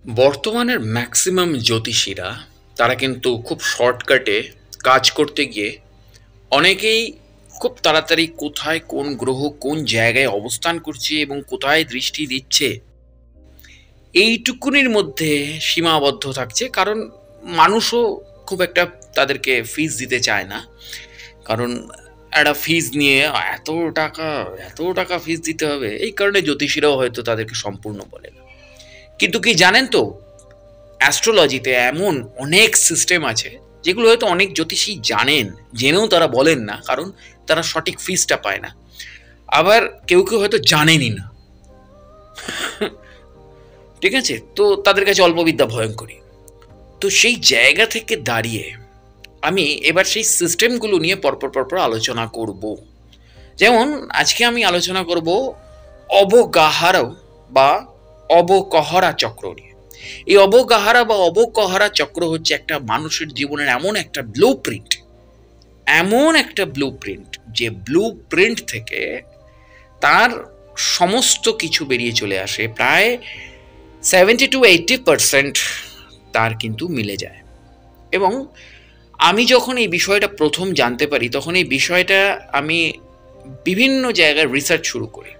বর্তমানের ম্যাক্সিমাম জ্যোতিষীরা তারা কিন্তু খুব শর্টকাটে কাজ করতে গিয়ে অনেকেই খুব তাড়াতাড়ি কোথায় কোন গ্রহ কোন জায়গায় অবস্থান করছে এবং কোথায় দৃষ্টি দিচ্ছে এইটুকুনির মধ্যে সীমাবদ্ধ থাকছে। কারণ মানুষও খুব একটা তাদেরকে ফিস দিতে চায় না। কারণ একটা ফিস নিয়ে এত টাকা এত টাকা ফিস দিতে হবে, এই কারণে জ্যোতিষীরাও হয়তো তাদেরকে সম্পূর্ণ বলে না। কিন্তু কি জানেন তো, অ্যাস্ট্রোলজিতে এমন অনেক সিস্টেম আছে যেগুলো হয়তো অনেক জ্যোতিষী জানেন, জেনেও তারা বলেন না, কারণ তারা সঠিক ফিসটা পায় না। আবার কেউ কেউ হয়তো জানেনই না। ঠিক আছে, তো তাদের কাছে অল্পবিদ্যা ভয়ঙ্করী। তো সেই জায়গা থেকে দাঁড়িয়ে আমি এবার সেই সিস্টেমগুলো নিয়ে পরপর পরপর আলোচনা করব। যেমন আজকে আমি আলোচনা করব অবগাহার বা অবকহরা চক্র নিয়ে। এই অবগাহারা বা অবকহরা চক্র হচ্ছে একটা মানুষের জীবনের এমন একটা ব্লু প্রিন্ট যে ব্লু প্রিন্ট থেকে তার সমস্ত কিছু বেরিয়ে চলে আসে। প্রায় 70-80% তার কিন্তু মিলে যায়। এবং আমি যখন এই বিষয়টা প্রথম জানতে পারি, তখন এই বিষয়টা আমি বিভিন্ন জায়গায় রিসার্চ শুরু করি,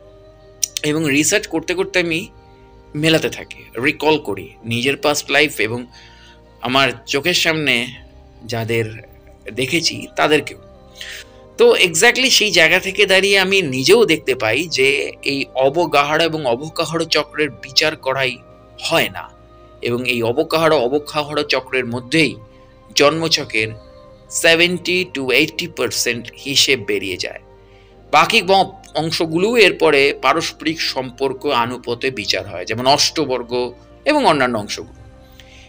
এবং রিসার্চ করতে করতে আমি মেলাতে থাকি, রিকল করি নিজের পাস্ট লাইফ এবং আমার চোখের সামনে যাদের দেখেছি তাদেরকেও। তো এক্স্যাক্টলি সেই জায়গা থেকে দাঁড়িয়ে আমি নিজেও দেখতে পাই যে এই অবগাহড় এবং অবকাহড় চক্রের বিচার করাই হয় না, এবং এই অবকাহড় চক্রের মধ্যেই জন্মছকের 70-80% হিসেব বেরিয়ে যায়। বাকি অংশগুলো এরপরে পারস্পরিক সম্পর্ক আনুপাতে বিচার হয়, যেমন অষ্টবর্গ এবং অন্যান্য অংশগুলো।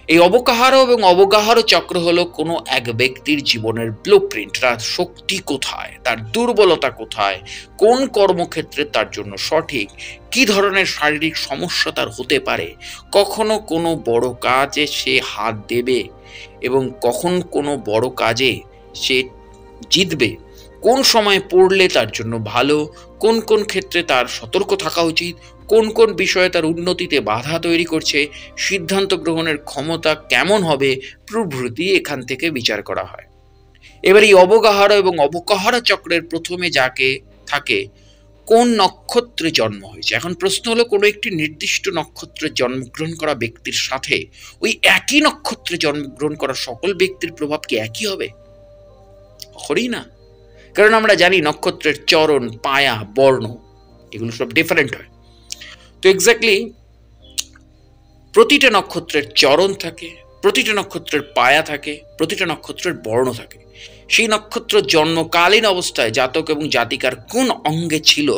এই অবকাহার এবং অবগাহর চক্র হলো কোনো এক ব্যক্তির জীবনের ব্লুপ্রিন্ট। তার শক্তি কোথায়, তার দুর্বলতা কোথায়, কোন কর্মক্ষেত্রে তার জন্য সঠিক, কি ধরনের শারীরিক সমস্যা তার হতে পারে, কখনো কোনো বড় কাজে সে হাত দেবে এবং কখন কোনো বড় কাজে সে জিতবে, কোন সময় পড়লে তার জন্য ভালো, কোন কোন ক্ষেত্রে তার সতর্ক থাকা উচিত, কোন কোন বিষয়ে তার উন্নতিতে বাধা তৈরি করছে, সিদ্ধান্ত গ্রহণের ক্ষমতা কেমন হবে প্রভৃতি এখান থেকে বিচার করা হয়। এবার এই অবগাহর এবং অবকাহরা চক্রের প্রথমে যাকে থাকে কোন নক্ষত্রে জন্ম হয়েছে। এখন প্রশ্ন হলো, কোনো একটি নির্দিষ্ট নক্ষত্রে জন্মগ্রহণ করা ব্যক্তির সাথে ওই একই নক্ষত্রে জন্মগ্রহণ করা সকল ব্যক্তির প্রভাব কি একই হবে? কখনোই না। কারণ আমরা জানি নক্ষত্রের চরণ, পায়া, বর্ণ এগুলো সব ডিফারেন্ট হয়। তো এক্স্যাক্টলি প্রতিটা নক্ষত্রের চরণ থাকে, প্রতিটা নক্ষত্রের পায়া থাকে, প্রতিটা নক্ষত্রের বর্ণ থাকে। সেই নক্ষত্র জন্মকালীন অবস্থায় জাতক এবং জাতিকার কোন অঙ্গে ছিল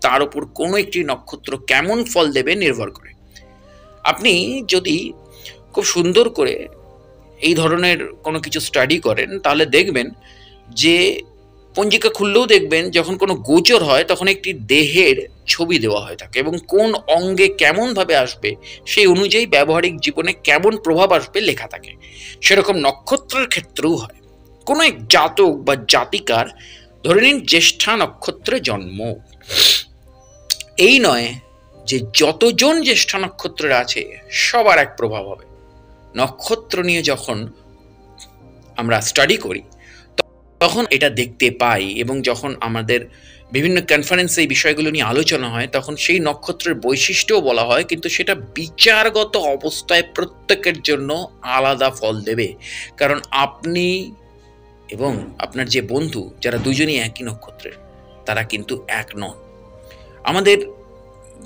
তার উপর কোনো একটি নক্ষত্র কেমন ফল দেবে নির্ভর করে। আপনি যদি খুব সুন্দর করে এই ধরনের কোনো কিছু স্টাডি করেন, তাহলে দেখবেন যে পঞ্জিকা খুললেও দেখবেন যখন কোনো গোচর হয় তখন একটি দেহের ছবি দেওয়া হয়ে থাকে, এবং কোন অঙ্গে কেমনভাবে আসবে সেই অনুযায়ী ব্যবহারিক জীবনে কেমন প্রভাব আসবে লেখা থাকে। সেরকম নক্ষত্রের ক্ষেত্রেও হয়। কোনো এক জাতক বা জাতিকার ধরে নিন জ্যেষ্ঠা নক্ষত্রে জন্ম, এই নয় যে যতজন জ্যেষ্ঠা নক্ষত্রের আছে সবার এক প্রভাব হবে। নক্ষত্র নিয়ে যখন আমরা স্টাডি করি তখন এটা দেখতে পাই, এবং যখন আমাদের বিভিন্ন কনফারেন্সে এই বিষয়গুলো নিয়ে আলোচনা হয় তখন সেই নক্ষত্রের বৈশিষ্ট্যও বলা হয়, কিন্তু সেটা বিচারগত অবস্থায় প্রত্যেকের জন্য আলাদা ফল দেবে। কারণ আপনি এবং আপনার যে বন্ধু, যারা দুজনই একই নক্ষত্রের, তারা কিন্তু এক নন। আমাদের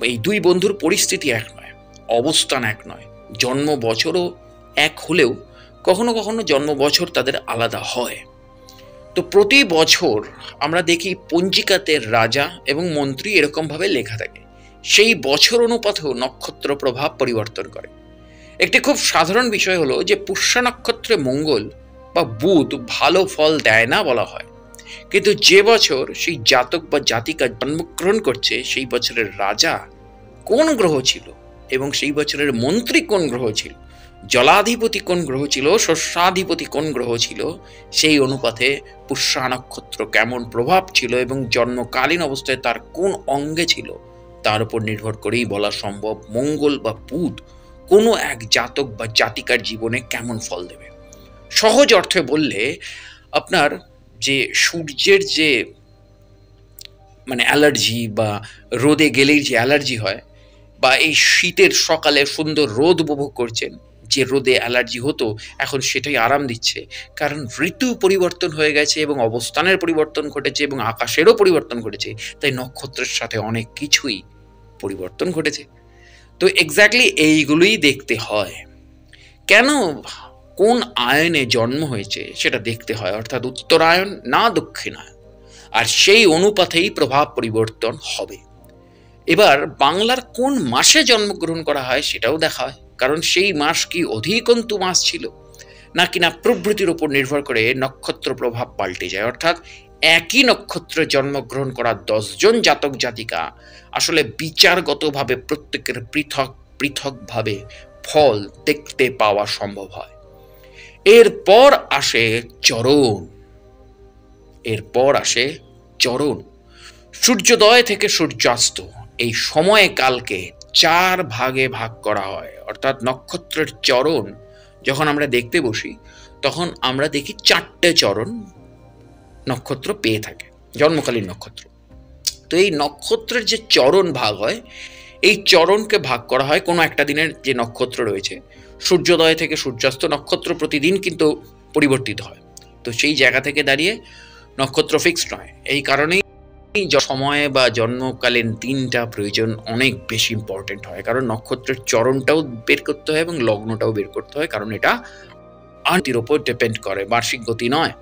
এই দুই বন্ধুর পরিস্থিতি এক নয়, অবস্থান এক নয়, জন্ম বছরও এক হলেও কখনো কখনো জন্ম বছর তাদের আলাদা হয়। তো প্রতি বছর আমরা দেখি পঞ্জিকাতে রাজা এবং মন্ত্রী এরকমভাবে লেখা থাকে, সেই বছর অনুপাতেও নক্ষত্র প্রভাব পরিবর্তন করে। একটি খুব সাধারণ বিষয় হলো যে পুষ্যা নক্ষত্রে মঙ্গল বা বুধ ভালো ফল দেয় না বলা হয়, কিন্তু যে বছর সেই জাতক বা জাতিকা জন্মগ্রহণ করছে সেই বছরের রাজা কোন গ্রহ ছিল এবং সেই বছরের মন্ত্রী কোন গ্রহ ছিল, জলাধিপতি কোন গ্রহ ছিল, শস্যাধিপতি কোন গ্রহ ছিল, সেই অনুপাতে পুষ্যা নক্ষত্র কেমন প্রভাব ছিল এবং জন্মকালীন অবস্থায় তার কোন অঙ্গে ছিল তার উপর নির্ভর করেই বলা সম্ভব মঙ্গল বা বুধ কোনো এক জাতক বা জাতিকার জীবনে কেমন ফল দেবে। সহজ অর্থে বললে আপনার যে সূর্যের যে অ্যালার্জি বা রোদে গেলেই যে অ্যালার্জি হয়, বা এই শীতের সকালে সুন্দর রোদ উপভোগ করছেন, যে রোদে অ্যালার্জি হতো এখন সেটাই আরাম দিচ্ছে, কারণ ঋতু পরিবর্তন হয়ে গেছে এবং অবস্থানের পরিবর্তন ঘটেছে এবং আকাশেরও পরিবর্তন ঘটেছে, তাই নক্ষত্রের সাথে অনেক কিছুই পরিবর্তন ঘটেছে। তো এক্স্যাক্টলি এইগুলোই দেখতে হয়। কেন কোন আয়নে জন্ম হয়েছে সেটা দেখতে হয়, অর্থাৎ উত্তরায়ণ না দক্ষিণায়ন, আর সেই অনুপাতেই প্রভাব পরিবর্তন হবে। এবার বাংলার কোন মাসে জন্মগ্রহণ করা হয় সেটাও দেখা হয়, কারণ সেই মাস কি অধিকন্তু মাস ছিল নাকি না প্রভৃতির উপর নির্ভর করে নক্ষত্র প্রভাব পাল্টে যায়। অর্থাৎ একই নক্ষত্রে জন্মগ্রহণ করা 10 জন জাতক জাতিকা আসলে বিচারগতভাবে প্রত্যেকের পৃথক পৃথকভাবে ফল দেখতে পাওয়া সম্ভব হয়। এরপর আসে চরণ। সূর্যোদয় থেকে সূর্যাস্ত এই সময় কালকে 4 ভাগে ভাগ করা হয়। অর্থাৎ নক্ষত্রের চরণ যখন আমরা দেখতে বসি তখন আমরা দেখি 4টে চরণ নক্ষত্র পেয়ে থাকে, জন্মকালীন নক্ষত্র। তো এই নক্ষত্রের যে চরণ ভাগ হয়, এই চরণকে ভাগ করা হয় কোনো একটা দিনের যে নক্ষত্র রয়েছে। সূর্যোদয় থেকে সূর্যাস্ত নক্ষত্র প্রতিদিন কিন্তু পরিবর্তিত হয়, তো সেই জায়গা থেকে দাঁড়িয়ে নক্ষত্র ফিক্সড নয়। এই কারণেই সময় বা জন্মকালীন দিনটা প্রয়োজন অনেক বেশি ইম্পর্টেন্ট হয়, কারণ নক্ষত্রের চরণটাও বের করতে হয় এবং লগ্নটাও বের করতে হয়, কারণ এটা আন্তির ওপর ডিপেন্ড করে, বার্ষিক গতি নয়।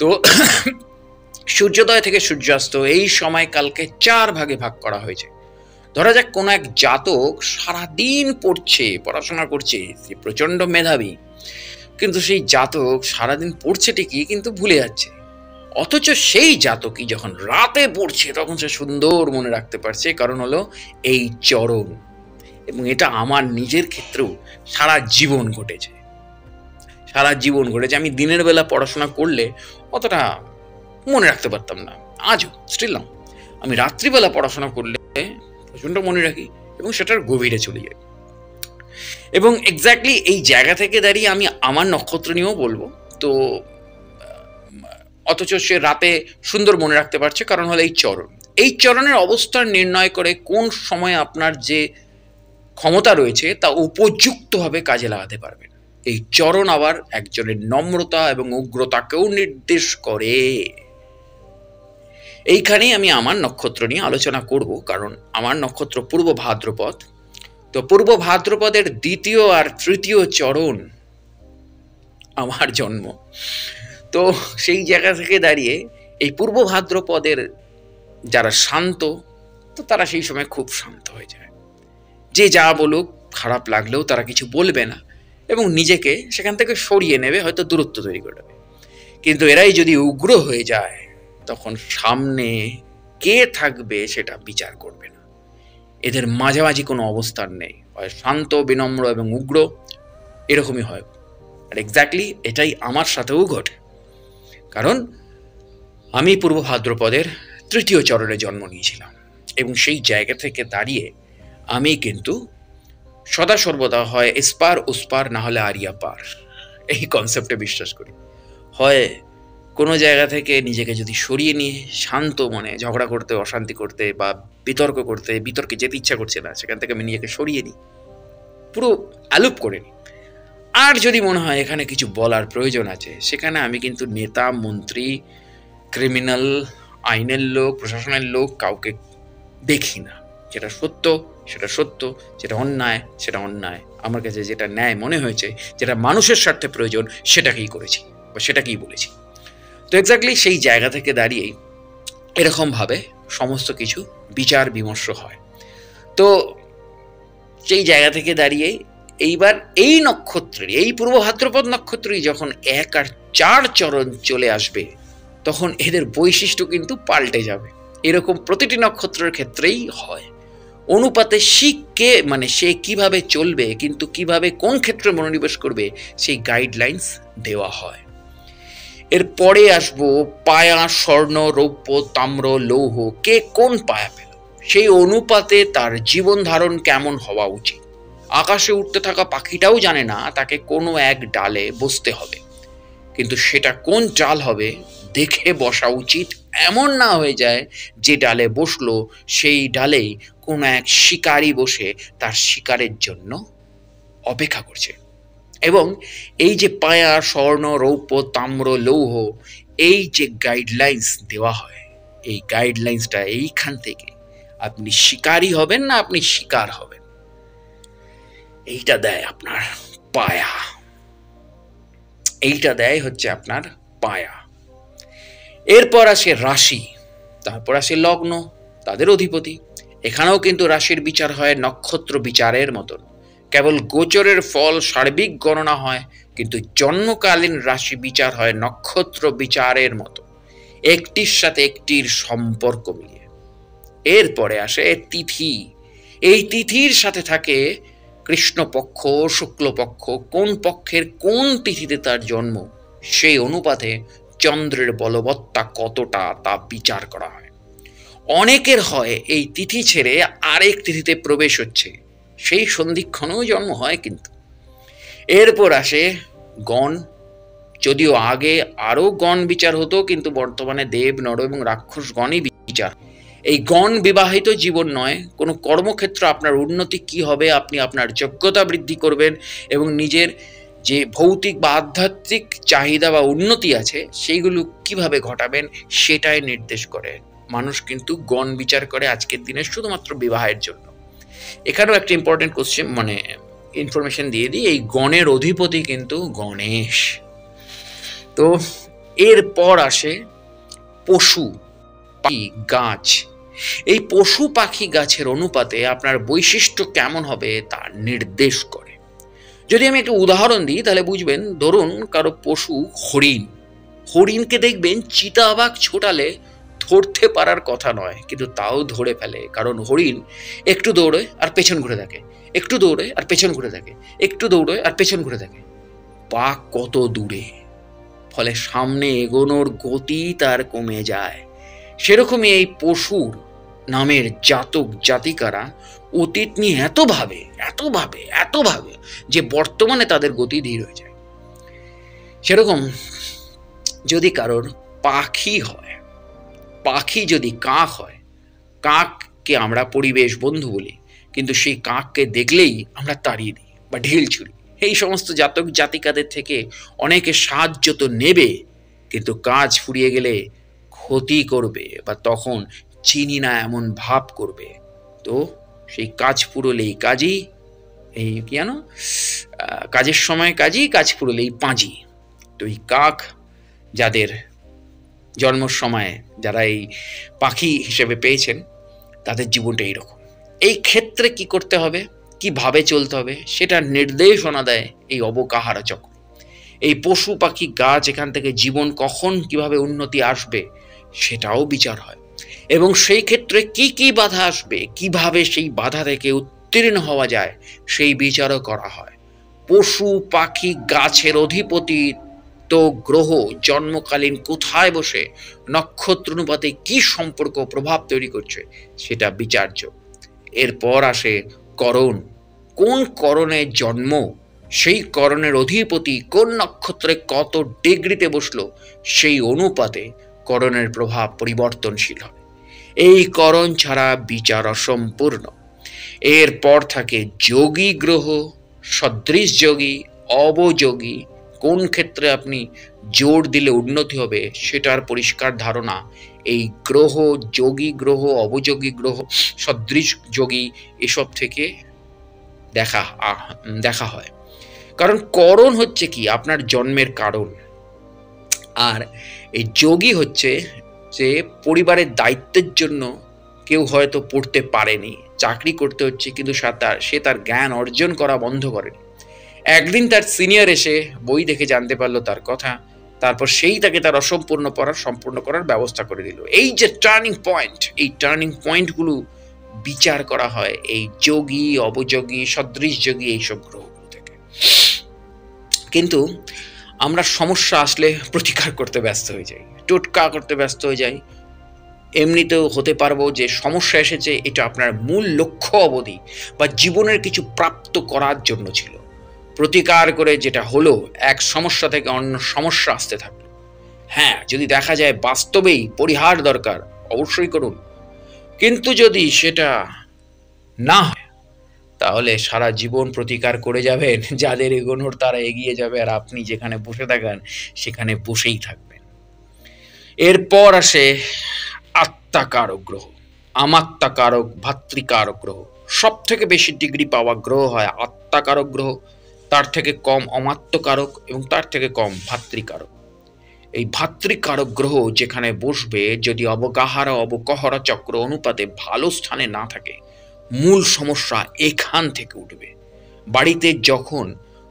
তো সূর্যোদয় থেকে সূর্যাস্ত এই সময়কালকে 4 ভাগে ভাগ করা হয়েছে। ধরা যাক কোনো এক জাতক সারাদিন পড়াশোনা করছে, সে প্রচণ্ড মেধাবী, কিন্তু সেই জাতক সারাদিন পড়ছে ঠিকই কিন্তু ভুলে যাচ্ছে। অথচ সেই জাতকই যখন রাতে পড়ছে তখন সে সুন্দর মনে রাখতে পারছে, কারণ হলো এই চরণ। এবং এটা আমার নিজের ক্ষেত্রেও সারা জীবন ঘটেছে। আমি দিনের বেলা পড়াশোনা করলে অতটা মনে রাখতে পারতাম না, আজও স্টিল নাও। আমি রাত্রিবেলা পড়াশোনা করলে প্রচণ্ড মনে রাখি এবং সেটার গভীরে চলে যাই। এবং এক্স্যাক্টলি এই জায়গা থেকে দাঁড়িয়ে আমি আমার নক্ষত্র নিয়েও বলবো। তো অথচ সে রাতে সুন্দর মনে রাখতে পারছে, কারণ হলো এই চরণের অবস্থান নির্ণয় করে কোন সময় আপনার যে ক্ষমতা রয়েছে তা উপযুক্তভাবে কাজে লাগাতে পারবেন। এই চরণ আবার একজনের নম্রতা এবং উগ্রতাকেও নির্দেশ করে। এইখানেই আমি আমার নক্ষত্র নিয়ে আলোচনা করব, কারণ আমার নক্ষত্র পূর্ব ভাদ্রপদ। তো পূর্ব ভাদ্রপদের 2য় আর 3য় চরণ আমার জন্ম। তো সেই জায়গা থেকে দাঁড়িয়ে এই পূর্ব ভাদ্রপদের যারা শান্ত, তো তারা সেই সময় খুব শান্ত হয়ে যায়। যে যা বলুক খারাপ লাগলেও তারা কিছু বলবে না এবং নিজেকে সেখান থেকে সরিয়ে নেবে, হয়তো দূরত্ব তৈরি করে দেবে। কিন্তু এরাই যদি উগ্র হয়ে যায় তখন সামনে কে থাকবে সেটা বিচার করবে না। এদের মাঝামাঝি কোনো অবস্থান নেই, হয় শান্ত, বিনম্র এবং উগ্র, এরকমই হয়। আর এক্স্যাক্টলি এটাই আমার সাথেও ঘটে, কারণ আমি পূর্ব ভাদ্রপদের 3য় চরণে জন্ম নিয়েছিলাম এবং সেই জায়গা থেকে দাঁড়িয়ে আমি কিন্তু সদা সর্বদা হয় এসপার উসপার না হলে আরিয়া পার, এই কনসেপ্টে বিশ্বাস করি। হয় কোনো জায়গা থেকে নিজেকে যদি সরিয়ে নিয়ে শান্ত মনে ঝগড়া করতে, অশান্তি করতে বা বিতর্কে যেতে ইচ্ছা করছে না, সেখান থেকে আমি নিজেকে সরিয়ে নিই, পুরো আলুপ করে নিই। আর যদি মনে হয় এখানে কিছু বলার প্রয়োজন আছে, সেখানে আমি কিন্তু নেতা, মন্ত্রী, ক্রিমিনাল, আইনের লোক, প্রশাসনের লোক কাউকে দেখি না। যেটা সত্য সেটা সত্য, যেটা অন্যায় সেটা অন্যায়। আমার কাছে যেটা ন্যায় মনে হয়েছে, যেটা মানুষের স্বার্থে প্রয়োজন, সেটাকেই করেছি বা সেটাকেই বলেছি। তো এক্স্যাক্টলি সেই জায়গা থেকে দাঁড়িয়েই এরকমভাবে সমস্ত কিছু বিচার বিমর্শ হয়। তো সেই জায়গা থেকে দাঁড়িয়ে এইবার এই নক্ষত্রের, এই পূর্ব ভাদ্রপদ নক্ষত্রই যখন 1 আর 4 চরণ চলে আসবে তখন এদের বৈশিষ্ট্য কিন্তু পাল্টে যাবে। এরকম প্রতিটি নক্ষত্রের ক্ষেত্রেই হয়। অনুপাতে সে কিভাবে চলবে, কিন্তু কিভাবে কোন ক্ষেত্রে মনোনিবেশ করবে সেই গাইডলাইন্স দেওয়া হয়। এরপরে আসবো পায়া, স্বর্ণ, রৌপ্য, তাম্র, লৌহ, কে কোন পায়া পেল, সেই অনুপাতে তার জীবন ধারণ কেমন হওয়া উচিত। আকাশে উঠতে থাকা পাখিটাও জানে না তাকে কোনো এক ডালে বসতে হবে, কিন্তু সেটা কোন ডাল হবে দেখে বসা উচিত, এমন না হয়ে যায় যে ডালে বসলো সেই ডালেই কোনো এক শিকারী বসে তার শিকারের জন্য অপেক্ষা করছে। এবং এই যে পায়া, স্বর্ণ, রৌপ্য, তাম্র, লৌহ, এই যে গাইডলাইন্স দেওয়া হয়, এই গাইডলাইন্সটা এইখান থেকে আপনি শিকারী হবেন না আপনি শিকার হবেন, এইটা দেয় আপনার পায়া, এইটা দেয় হচ্ছে আপনার পায়া। এরপর আসে রাশি, তারপর আসে লগ্ন, তাদের অধিপতি। এখানেও কিন্তু রাশির বিচার হয় নক্ষত্র বিচারের মতন। কেবল গোচরের ফল সার্বিক গণনা হয়, কিন্তু জন্মকালীন রাশি বিচার হয় নক্ষত্র বিচারের মতো, একটির সাথে একটির সম্পর্ক মিলিয়ে। এরপরে আসে তিথি। এই তিথির সাথে থাকে কৃষ্ণপক্ষ, শুক্লপক্ষ, কোন পক্ষের কোন তিথিতে তার জন্ম, সেই অনুপাতে চন্দ্রের বলবত্তা কতটা তা বিচার করা হয়। অনেকের হয় এই তিথি ছেড়ে আরেক তিথিতে প্রবেশ হচ্ছে, সেই সন্ধিক্ষণেও জন্ম হয় কিন্তু। এরপর আসে গণ। যদিও আগে আরও গণ বিচার হতো, কিন্তু বর্তমানে দেব, নর এবং রাক্ষস গণই বিচার। এই গণ বিবাহিত জীবন নয়, কোনো কর্মক্ষেত্র আপনার উন্নতি কি হবে, আপনি আপনার যোগ্যতা বৃদ্ধি করবেন এবং নিজের যে ভৌতিক বা আধ্যাত্মিক চাহিদা বা উন্নতি আছে সেইগুলো কিভাবে ঘটাবেন সেটাই নির্দেশ করে। মানুষ কিন্তু গণ বিচার করে আজকের দিনে শুধুমাত্র বিবাহের জন্য। এখানেও একটা ইম্পর্টেন্ট কোশ্চেন মানে ইনফরমেশন দিয়ে দিই, এই গণের অধিপতি কিন্তু গণেশ। তো এরপর আসে পশু, পাখি, গাছ। এই পশু, পাখি, গাছের অনুপাতে আপনার বৈশিষ্ট্য কেমন হবে তা নির্দেশ করে। যদি আমি একটা উদাহরণ দিই তাহলে বুঝবেন। ধরুন কারো পশু হরিণ, হরিণকে দেখবেন চিতাবাঘ ছোটালে ধরতে পারার কথা নয়, কিন্তু তাও ধরে ফেলে, কারণ হরিণ একটু দৌড়ে আর পেছন ঘুরে থাকে, একটু দৌড়ে আর পেছন ঘুরে থাকে, একটু দৌড়ে আর পেছন ঘুরে থাকে। বাঘ কত দূরে, ফলে সামনে এগোনোর গতি তার কমে যায়। সেরকমই এই পশুর নামের জাতক জাতিকারা অতীত নিয়ে এত ভাবে যে বর্তমানে তাদের গতি ধীর হয়ে যায়। সেরকম যদি কারোর পাখি হয়, পাখি যদি কাক হয়, কাককে আমরা পরিবেশ বন্ধু বলি, কিন্তু সেই কাককে দেখলেই আমরা তাড়িয়ে দিই বা ঢিল ছুড়ি। এই সমস্ত জাতক জাতিকাদের থেকে অনেকে সাহায্য তো নেবে, কিন্তু কাজ ফুরিয়ে গেলে ক্ষতি করবে বা তখন চিনি না এমন ভাব করবে। তো সেই কাজ ফুরলেই কাজী, এই কি জানো, কাজের সময় কাজী, কাজ ফুরলেই পাঁজি। তো এই কাক যাদের জন্মের সময় যারা এই পাখি হিসেবে পেয়েছেন তাদের জীবনটা এইরকম। এই ক্ষেত্রে কি করতে হবে, কিভাবে চলতে হবে সেটা নির্দেশনা দেয় এই অবকাহারা চক্র। এই পশু, পাখি, গাছ এখান থেকে জীবন কখন কিভাবে উন্নতি আসবে সেটাও বিচার হয়, এবং সেই ক্ষেত্রে কি কি বাধা আসবে, কিভাবে সেই বাধা থেকে উত্তীর্ণ হওয়া যায় সেই বিচারও করা হয়। পশু, পাখি, গাছের অধিপতি তো গ্রহ জন্মকালীন কোথায় বসে নক্ষত্র অনুপাতে কি সম্পর্ক প্রভাব তৈরি করছে সেটা বিচার্য। এরপর আসে করণ। কোন করণে জন্ম, সেই করণের অধিপতি কোন নক্ষত্রে কত ডিগ্রিতে বসলো সেই অনুপাতে করণের প্রভাব পরিবর্তনশীল হয়। এই করণ ছাড়া বিচার অসম্পূর্ণ। এরপর থাকে যোগী গ্রহ, সদৃশ যোগী, অবযোগী। কোন ক্ষেত্রে আপনি জোর দিলে উন্নতি হবে সেটার পরিষ্কার ধারণা এই গ্রহ, যোগী গ্রহ, অবযোগী গ্রহ, সদৃশ যোগী এসব থেকে দেখা হয়। কারণ করণ হচ্ছে কি আপনার জন্মের কারণ, আর এই যোগী হচ্ছে যে পরিবারের দায়িত্বের জন্য কেউ হয়তো পড়তে পারেনি, চাকরি করতে হচ্ছে, কিন্তু সে তার জ্ঞান অর্জন করা বন্ধ করেনি। একদিন তার সিনিয়র এসে বই দেখে জানতে পারলো তার কথা, তারপর সেই তাকে তার অসম্পূর্ণ পড়া সম্পূর্ণ করার ব্যবস্থা করে দিল। এই যে টার্নিং পয়েন্ট, এই টার্নিং পয়েন্টগুলো বিচার করা হয় এই যোগী, অবযোগী, সদৃশ যোগী এইসব গ্রহগুলো থেকে। কিন্তু আমরা সমস্যা আসলে প্রতিকার করতে ব্যস্ত হয়ে যাই, টোটকা করতে ব্যস্ত হয়ে যাই, এমনিতেও হতে পারবো যে সমস্যা এসেছে এটা আপনার মূল লক্ষ্য অবধি বা জীবনের কিছু প্রাপ্ত করার জন্য ছিল। প্রতিকার করে যেটা হলো, এক সমস্যা থেকে অন্য সমস্যা আসতে থাকলো। হ্যাঁ, যদি দেখা যায় বাস্তবেই পরিহার দরকার, অবশ্যই করুন। কিন্তু যদি সেটা না হয়, তাহলে সারা জীবন প্রতিকার করে যাবেন। যাদের এগোনোর তারা এগিয়ে যাবে, আর আপনি যেখানে বসে থাকেন সেখানে বসেই থাকবেন। এরপর আসে আত্মাকারক গ্রহ, আমাত্মাকারক, ভাতৃকারক গ্রহ। সব থেকে বেশি ডিগ্রি পাওয়া গ্রহ হয় আত্মাকারক গ্রহ, তার থেকে কম অমাত্যকারক এবং তার থেকে কম ভাতৃকারক। এই ভাতৃকারক গ্রহ যেখানে বসবে, যদি অবগাহারা অবকহরা চক্র অনুপাতে ভালো স্থানে না থাকে, মূল সমস্যা এখান থেকে উঠবে। বাড়িতে যখন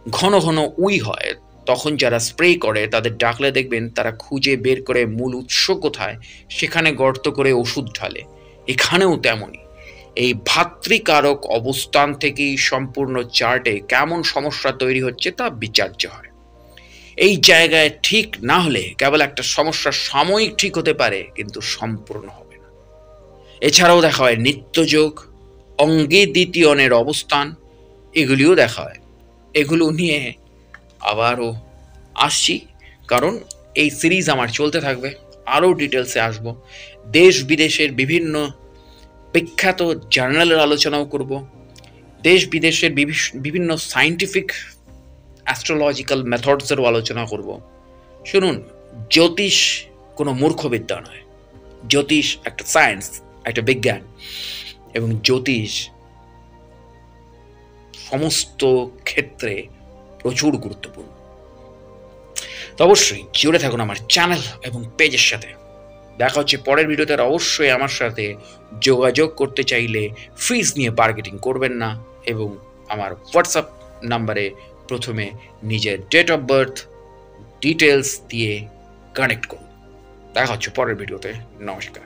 ঘন ঘন উই হয়, তখন যারা স্প্রে করে তাদের ডাকলে দেখবেন তারা খুঁজে বের করে মূল উৎস কোথায়, সেখানে গর্ত করে ওষুধ ঢালে। এখানেও তেমনই এই ভাতৃকারক অবস্থান থেকেই সম্পূর্ণ চার্টে কেমন সমস্যা তৈরি হচ্ছে তা বিচার্য হয়। এই জায়গায় ঠিক না হলে কেবল একটা সমস্যা সাময়িক ঠিক হতে পারে, কিন্তু সম্পূর্ণ হবে না। এছাড়াও দেখা হয় নিত্যযোগ, অঙ্গে দ্বিতীয়নের অবস্থান, এগুলিও দেখা হয়। এগুলো নিয়ে আবারও আসছি, কারণ এই সিরিজ আমার চলতে থাকবে, আরও ডিটেলসে আসব। দেশ বিদেশের বিভিন্ন বিখ্যাত জার্নালের আলোচনাও করব, দেশ বিদেশের বিভিন্ন সায়েন্টিফিক অ্যাস্ট্রোলজিক্যাল মেথডসেরও আলোচনা করব। শুনুন, জ্যোতিষ কোনো মূর্খবিদ্যা নয়। জ্যোতিষ একটা সায়েন্স, একটা বিজ্ঞান, এবং জ্যোতিষ সমস্ত ক্ষেত্রে প্রচুর গুরুত্বপূর্ণ। তো অবশ্যই জুড়ে থাকুন আমার চ্যানেল এবং পেজের সাথে। দেখা হচ্ছে পরের ভিডিওতে। অবশ্যই আমার সাথে যোগাযোগ করতে চাইলে ফিজ নিয়ে বার্গেটিং করবেন না, এবং আমার হোয়াটসঅ্যাপ নাম্বারে প্রথমে নিজের ডেট অফ বার্থ ডিটেলস দিয়ে কানেক্ট করুন। দেখা হচ্ছে পরের ভিডিওতে। নমস্কার।